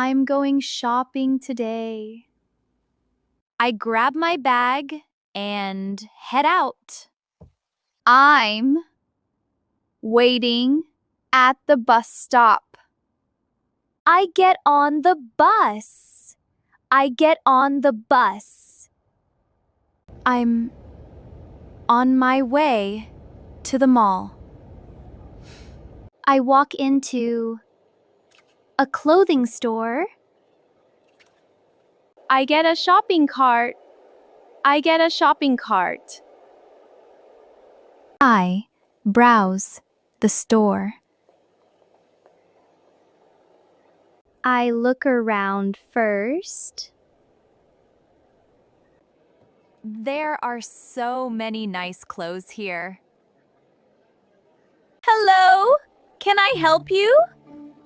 I'm going shopping today. I grab my bag and head out. I'm waiting at the bus stop. I get on the bus. I get on the bus. I'm on my way to the mall. I walk into a clothing store. I get a shopping cart. I get a shopping cart. I browse the store. I look around first. There are so many nice clothes here. Hello, can I help you?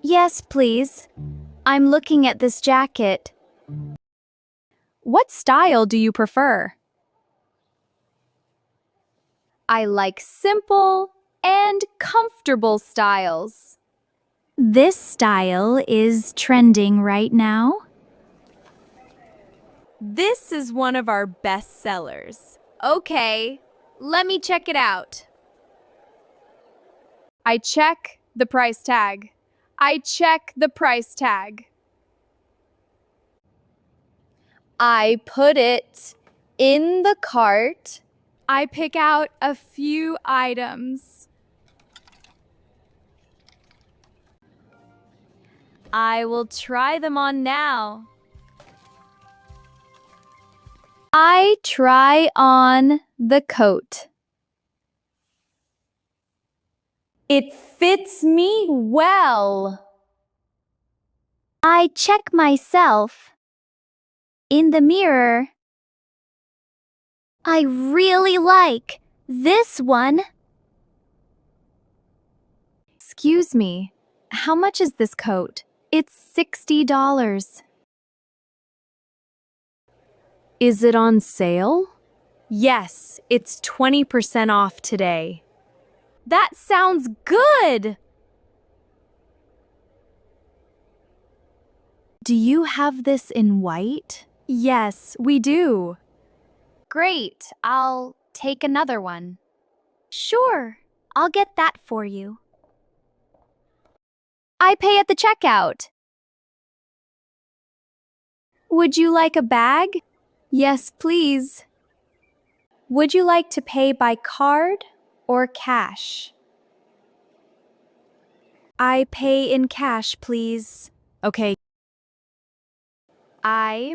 Yes, please. I'm looking at this jacket. What style do you prefer? I like simple and comfortable styles. This style is trending right now. This is one of our best sellers. Okay, let me check it out. I check the price tag. I check the price tag. I put it in the cart. I pick out a few items. I will try them on now. I try on the coat. It fits me well. I check myself in the mirror. I really like this one. Excuse me, how much is this coat? It's $60. Is it on sale? Yes, it's 20% off today. That sounds good! Do you have this in white? Yes, we do. Great, I'll take another one. Sure, I'll get that for you. I pay at the checkout. Would you like a bag? Yes, please. Would you like to pay by card or cash? I pay in cash, please. Okay. I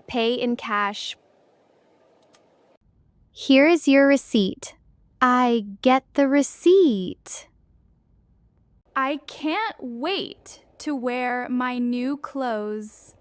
pay in cash. Here is your receipt. I get the receipt. I can't wait to wear my new clothes.